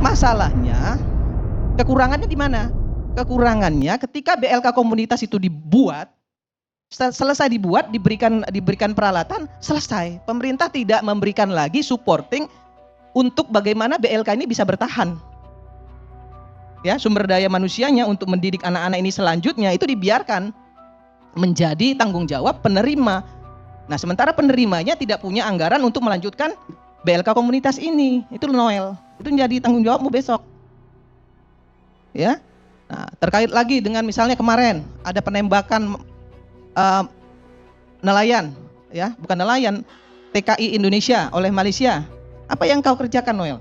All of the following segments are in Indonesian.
Masalahnya, kekurangannya di mana? Kekurangannya ketika BLK komunitas itu dibuat, selesai dibuat, diberikan peralatan, selesai. Pemerintah tidak memberikan lagi supporting untuk bagaimana BLK ini bisa bertahan. Ya, sumber daya manusianya untuk mendidik anak-anak ini selanjutnya itu dibiarkan menjadi tanggung jawab penerima. Nah, sementara penerimanya tidak punya anggaran untuk melanjutkan BLK komunitas ini. Itu Noel. Itu menjadi tanggung jawabmu besok. Ya. Nah, terkait lagi dengan misalnya kemarin ada penembakan nelayan, ya, bukan nelayan, TKI Indonesia oleh Malaysia. Apa yang kau kerjakan, Noel?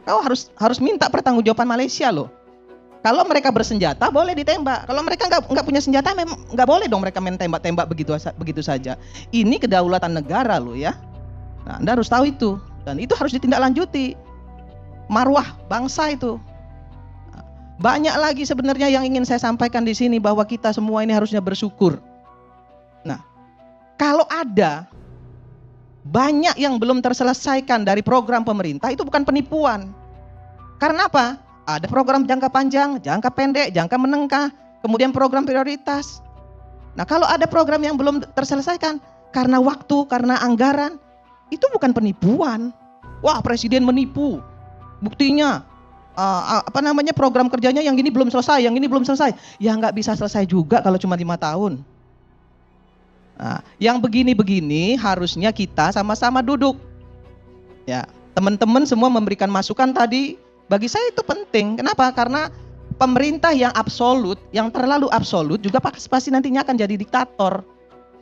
Kau harus minta pertanggungjawaban Malaysia loh. Kalau mereka bersenjata boleh ditembak. Kalau mereka nggak punya senjata, memang nggak boleh dong mereka main tembak-tembak begitu saja. Ini kedaulatan negara loh ya. Nah, Anda harus tahu itu, dan itu harus ditindaklanjuti. Marwah bangsa itu. Banyak lagi sebenarnya yang ingin saya sampaikan di sini, bahwa kita semua ini harusnya bersyukur. Nah, kalau ada banyak yang belum terselesaikan dari program pemerintah, itu bukan penipuan. Karena apa? Ada program jangka panjang, jangka pendek, jangka menengah, kemudian program prioritas. Nah, kalau ada program yang belum terselesaikan karena waktu, karena anggaran, itu bukan penipuan. Wah, presiden menipu. Buktinya program kerjanya yang gini belum selesai, yang ini belum selesai. Ya nggak bisa selesai juga kalau cuma 5 tahun. Nah, yang begini-begini harusnya kita sama-sama duduk. Ya, teman-teman semua memberikan masukan tadi, bagi saya itu penting. Kenapa? Karena pemerintah yang absolut, yang terlalu absolut juga pasti nantinya akan jadi diktator.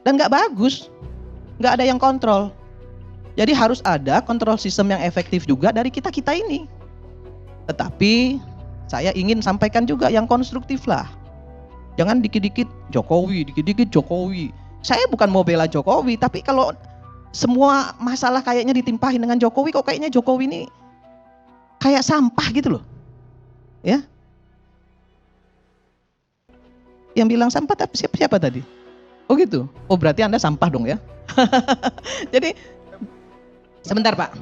Dan nggak bagus, nggak ada yang kontrol. Jadi harus ada kontrol sistem yang efektif juga dari kita-kita ini. Tetapi saya ingin sampaikan juga yang konstruktif lah. Jangan dikit-dikit Jokowi, dikit-dikit Jokowi. Saya bukan mau bela Jokowi, tapi kalau semua masalah kayaknya ditimpahin dengan Jokowi, kok kayaknya Jokowi ini kayak sampah gitu loh. Ya. Yang bilang sampah tapi siapa tadi? Oh gitu. Oh berarti Anda sampah dong ya. Jadi sebentar Pak.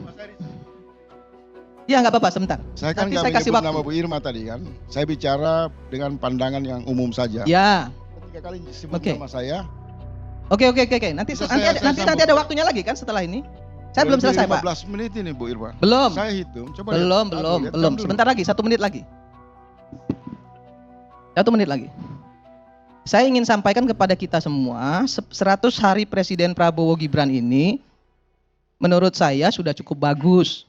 Ya nggak apa-apa, sebentar. Saya kan nggak menyebut nama Bu Irma tadi kan. Saya bicara dengan pandangan yang umum saja. Ya. Ketika kali sebut nama saya. Oke. Nanti ada waktunya lagi kan setelah ini. Saya belum selesai 15 Pak. 15 menit ini Bu Irma. Belum. Saya hitung. Coba belum. Sebentar lagi, 1 menit lagi. 1 menit lagi. Saya ingin sampaikan kepada kita semua, 100 hari Presiden Prabowo Gibran ini menurut saya sudah cukup bagus.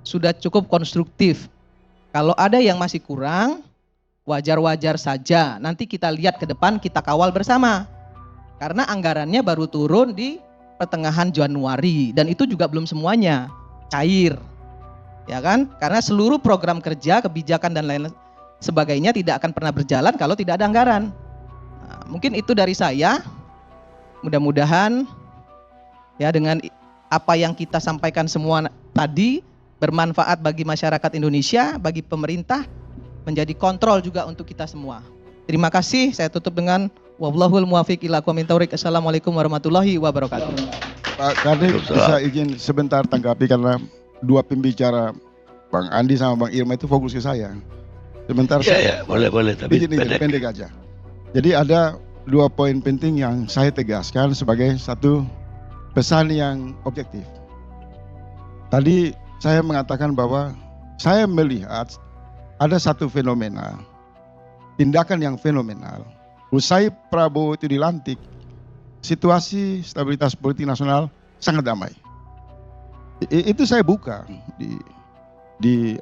Sudah cukup konstruktif. Kalau ada yang masih kurang, wajar-wajar saja. Nanti kita lihat ke depan, kita kawal bersama. Karena anggarannya baru turun di pertengahan Januari, dan itu juga belum semuanya cair. Ya kan? Karena seluruh program kerja, kebijakan dan lain sebagainya tidak akan pernah berjalan kalau tidak ada anggaran. Nah, mungkin itu dari saya. Mudah-mudahan ya dengan apa yang kita sampaikan semua tadi bermanfaat bagi masyarakat Indonesia, bagi pemerintah, menjadi kontrol juga untuk kita semua. Terima kasih, saya tutup dengan wallahul muwaffiq ila aqwamit thoriq. Assalamualaikum warahmatullahi wabarakatuh. Pak Kadek bisa izin sebentar tanggapi karena dua pembicara Bang Andi sama Bang Irma itu fokus ke saya. Sebentar ya, boleh tapi pendek aja. Jadi ada 2 poin penting yang saya tegaskan sebagai satu pesan yang objektif. Tadi saya mengatakan bahwa saya melihat ada satu fenomena, tindakan yang fenomenal. Usai Prabowo itu dilantik, situasi stabilitas politik nasional sangat damai. Itu saya buka di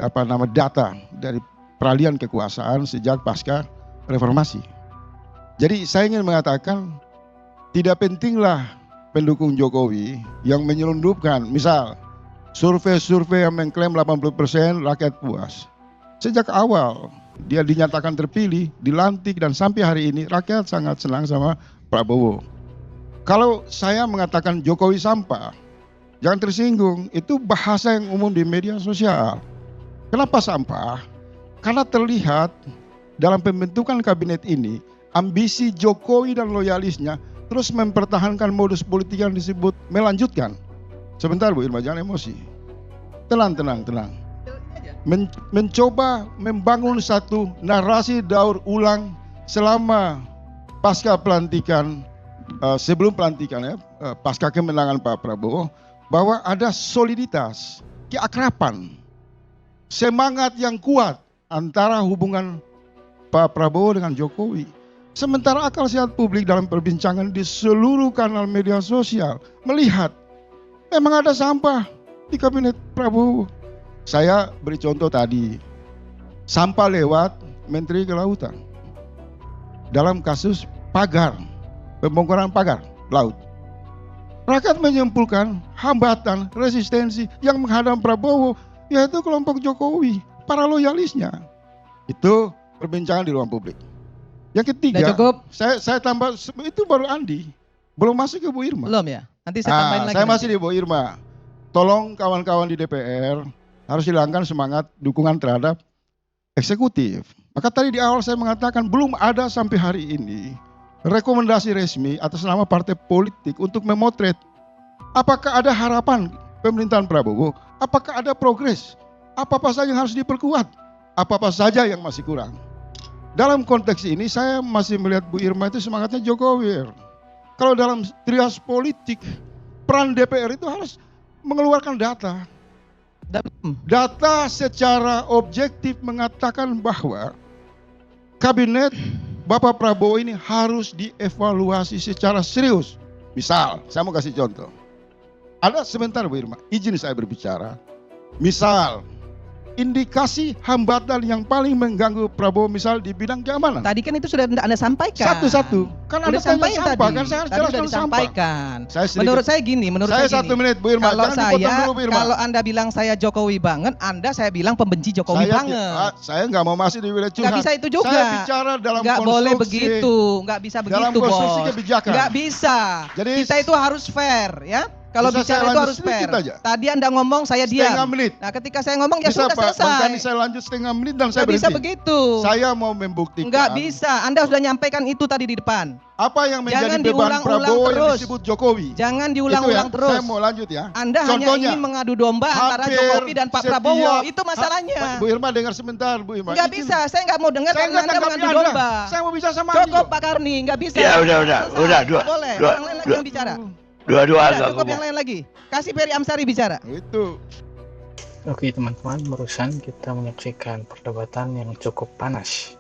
data dari peralihan kekuasaan sejak pasca reformasi. Jadi saya ingin mengatakan tidak pentinglah pendukung Jokowi yang menyelundupkan, misal survei yang mengklaim 80% rakyat puas. Sejak awal dia dinyatakan terpilih, dilantik, dan sampai hari ini rakyat sangat senang sama Prabowo. Kalau saya mengatakan Jokowi sampah, jangan tersinggung, itu bahasa yang umum di media sosial. Kenapa sampah? Karena terlihat dalam pembentukan kabinet ini, ambisi Jokowi dan loyalisnya terus mempertahankan modus politik yang disebut melanjutkan. Sebentar Bu Irma, jangan emosi. Tenang. mencoba membangun satu narasi daur ulang selama pasca pelantikan, sebelum pelantikan ya, pasca kemenangan Pak Prabowo, bahwa ada soliditas, keakraban, semangat yang kuat antara hubungan Pak Prabowo dengan Jokowi. Sementara akal sehat publik dalam perbincangan di seluruh kanal media sosial melihat memang ada sampah di kabinet Prabowo. Saya beri contoh tadi, sampah lewat Menteri Kelautan dalam kasus pagar, pembongkaran pagar laut. Rakyat menyimpulkan hambatan, resistensi yang menghadang Prabowo yaitu kelompok Jokowi, para loyalisnya. Itu perbincangan di ruang publik. Yang ketiga, saya tambah, itu baru Andi, belum masuk ke Bu Irma. Belum ya? Nanti saya tambahin lagi. Saya masih di Bu Irma. Tolong kawan-kawan di DPR harus hilangkan semangat dukungan terhadap eksekutif. Maka tadi di awal saya mengatakan belum ada sampai hari ini rekomendasi resmi atas nama partai politik untuk memotret apakah ada harapan pemerintahan Prabowo, apakah ada progres, apa-apa saja yang harus diperkuat, apa-apa saja yang masih kurang. Dalam konteks ini saya masih melihat Bu Irma itu semangatnya Jokowi. Kalau dalam trias politik, peran DPR itu harus mengeluarkan data. Data secara objektif mengatakan bahwa kabinet Bapak Prabowo ini harus dievaluasi secara serius. Misal, saya mau kasih contoh. Ada sebentar Bu Irma, izin saya berbicara. Misal, indikasi hambatan yang paling mengganggu Prabowo misal di bidang keamanan. Tadi kan itu sudah Anda sampaikan. Satu-satu. Kan Anda tanya sampah, kan saya harus jelaskan sampah. Menurut saya gini, saya 1 menit Bu Irma. Kalau Anda bilang saya Jokowi banget, saya bilang pembenci Jokowi banget. Saya nggak mau masuk di wilayah curhat. Nggak bisa itu juga. Saya bicara dalam nggak boleh begitu, nggak bisa begitu, dalam konstruksi kebijakan. Nggak bisa. Jadi, kita itu harus fair, ya. Kalau bicara itu harus fair. Tadi Anda ngomong, saya diam. Setengah menit. Nah, ketika saya ngomong ya bisa, sudah selesai. Makanya saya lanjut setengah menit dan saya berhenti. Bisa begitu. Saya mau membuktikan. Nggak bisa. Anda sudah nyampaikan itu tadi di depan. Apa yang menjadi beban Prabowo yang disebut Jokowi? Jangan diulang-ulang terus. Saya mau lanjut ya. Anda hanya ingin mengadu domba antara Jokowi dan Pak Prabowo. Itu masalahnya. Bu Irma dengar sebentar, Bu Irma. Nggak bisa. Saya nggak mau dengar karena Anda mengadu domba. Saya mau bicara sama Anda. Cukup Pak Karni, nggak bisa. Ya udah. Boleh. Yang lain lagi yang bicara. Dua-dua cukup yang lain lagi. Kasih Ferry Amsari bicara. Itu. Oke teman-teman, barusan kita menyaksikan perdebatan yang cukup panas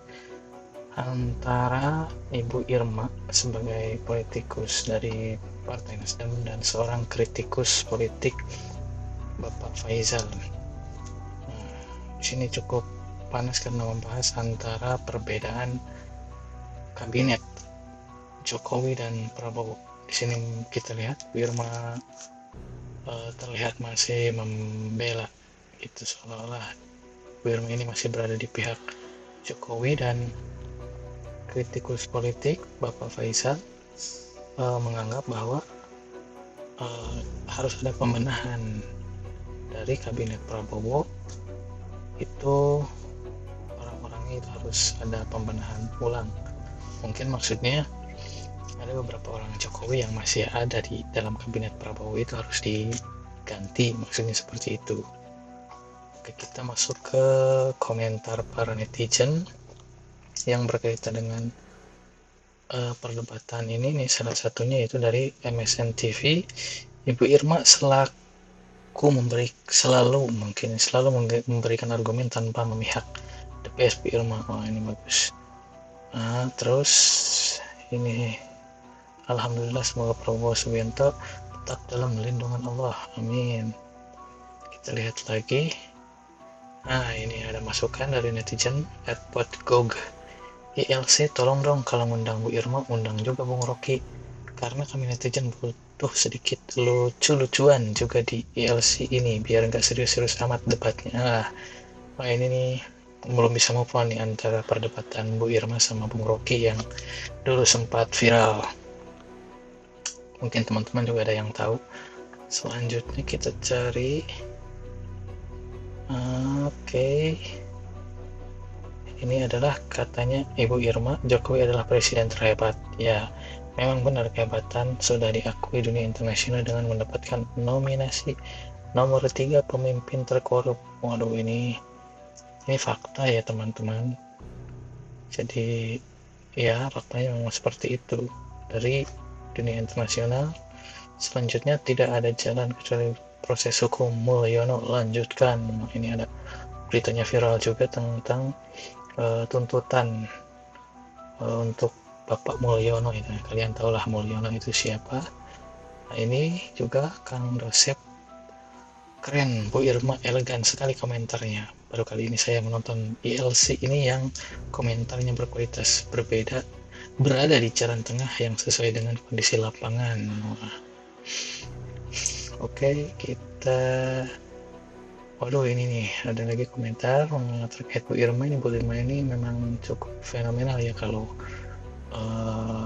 antara Ibu Irma sebagai politikus dari Partai Nasdem dan seorang kritikus politik Bapak Faisal. Di sini cukup panas karena membahas antara perbedaan kabinet Jokowi dan Prabowo. Di sini kita lihat Bu Irma terlihat masih membela, itu seolah-olah Bu Irma ini masih berada di pihak Jokowi, dan kritikus politik Bapak Faisal menganggap bahwa harus ada pembenahan dari kabinet Prabowo. Itu orang-orangnya itu harus ada pembenahan ulang. Mungkin maksudnya ada beberapa orang Jokowi yang masih ada di dalam kabinet Prabowo itu harus diganti, maksudnya seperti itu. Oke, kita masuk ke komentar para netizen yang berkaitan dengan perdebatan ini. Nih salah satunya itu dari MSN TV. Ibu Irma selalu memberikan argumen tanpa memihak. The best Bu Irma. Oh, ini bagus. Terus ini, alhamdulillah, semoga Prabowo Subianto tetap dalam lindungan Allah, amin. Kita lihat lagi. Ini ada masukan dari netizen @potgog. ILC tolong dong kalau ngundang Bu Irma, undang juga Bung Rocky, karena kami netizen butuh sedikit lucu-lucuan juga di ILC ini biar nggak serius-serius amat debatnya. Ini nih belum bisa move on nih antara perdebatan Bu Irma sama Bung Rocky yang dulu sempat viral. Mungkin teman-teman juga ada yang tahu. Selanjutnya kita cari. Oke. Ini adalah katanya Ibu Irma, Jokowi adalah presiden terhebat. Ya, memang benar, kehebatan sudah diakui dunia internasional dengan mendapatkan nominasi nomor 3 pemimpin terkorup. Waduh, ini Ini fakta ya teman-teman. Jadi ya faktanya memang seperti itu. Dari dunia internasional, selanjutnya tidak ada jalan kecuali proses hukum. Mulyono lanjutkan. Ini ada beritanya viral juga tentang tuntutan untuk Bapak Mulyono itu. Kalian tahulah Mulyono itu siapa. Nah, ini juga Kang Dosep, keren. Bu Irma elegan sekali komentarnya. Baru kali ini saya menonton ILC ini yang komentarnya berkualitas, berbeda, berada di jalan tengah yang sesuai dengan kondisi lapangan. Wah. Oke, kita waduh, ini nih ada lagi komentar terkait Bu Irma ini. Bu Irma ini memang cukup fenomenal ya kalau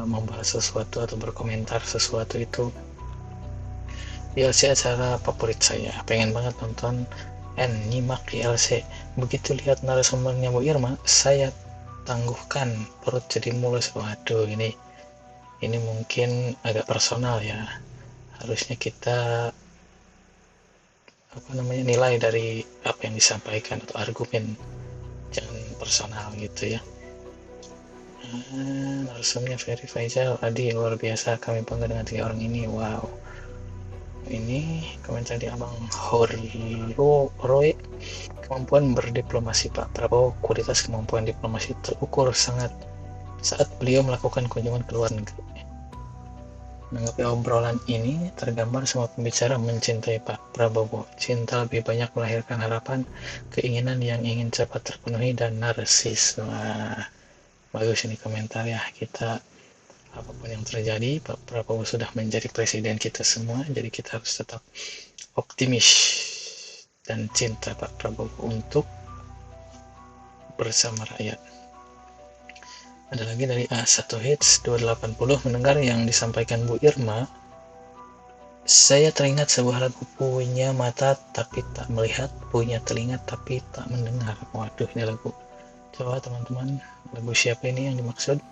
membahas sesuatu atau berkomentar sesuatu itu. ILC acara favorit saya, pengen banget nonton nyimak ILC. Begitu lihat narasumbernya Bu Irma, saya tangguhkan, perut jadi mulus. Waduh, ini mungkin agak personal ya. Harusnya kita nilai dari apa yang disampaikan atau argumen, jangan personal gitu ya. Narasumbernya Ferry Faisal Adi, luar biasa, kami bangga dengan 3 orang ini. Wow, ini komentar di Abang Roy, kemampuan berdiplomasi Pak Prabowo, kualitas kemampuan diplomasi terukur sangat saat beliau melakukan kunjungan ke luar negeri. Menanggapi obrolan ini, tergambar semua pembicara mencintai Pak Prabowo. Cinta lebih banyak melahirkan harapan, keinginan yang ingin cepat terpenuhi, dan narsis. Wah, bagus ini komentar ya. Kita apapun yang terjadi, Pak Prabowo sudah menjadi presiden kita semua, jadi kita harus tetap optimis dan cinta Pak Prabowo untuk bersama rakyat. Ada lagi dari A1 Hits 280, mendengar yang disampaikan Bu Irma, saya teringat sebuah lagu, punya mata tapi tak melihat, punya telinga tapi tak mendengar. Waduh, ini lagu. Coba teman-teman, lagu siapa ini yang dimaksud?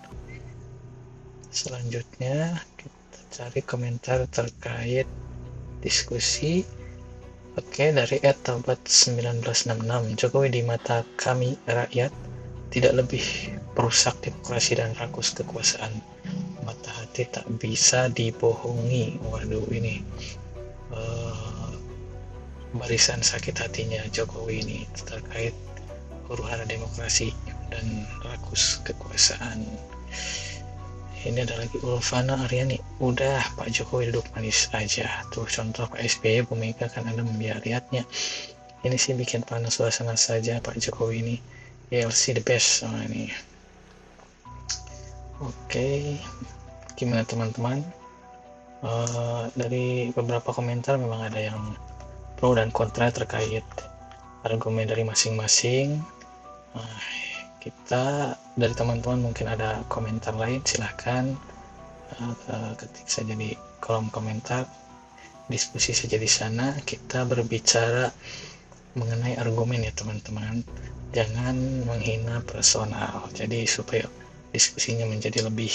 Selanjutnya kita cari komentar terkait diskusi. Oke, dari @taubat1966, Jokowi di mata kami rakyat tidak lebih perusak demokrasi dan rakus kekuasaan. Mata hati tak bisa dibohongi. Waduh, ini barisan sakit hatinya Jokowi ini terkait huru-hara demokrasi dan rakus kekuasaan. Ini ada lagi Ulfana Aryani, udah Pak Jokowi duduk manis aja. Tuh contoh Pak SBY, Bu Mega kan ada membiar lihatnya. Ini sih bikin panas suasana saja Pak Jokowi ini. ILC the best. Oh, ini. Oke, gimana teman-teman? Dari beberapa komentar memang ada yang pro dan kontra terkait argumen dari masing-masing. Kita dari teman-teman mungkin ada komentar lain, silahkan ketik saja di kolom komentar, diskusi saja di sana. Kita berbicara mengenai argumen ya teman-teman, jangan menghina personal, jadi supaya diskusinya menjadi lebih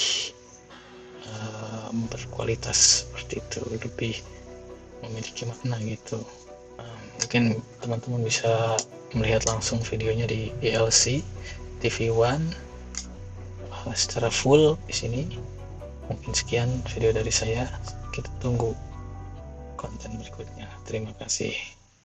berkualitas seperti itu, lebih memiliki makna gitu. Mungkin teman-teman bisa melihat langsung videonya di ILC TV One secara full di sini. Mungkin sekian video dari saya, kita tunggu konten berikutnya. Terima kasih.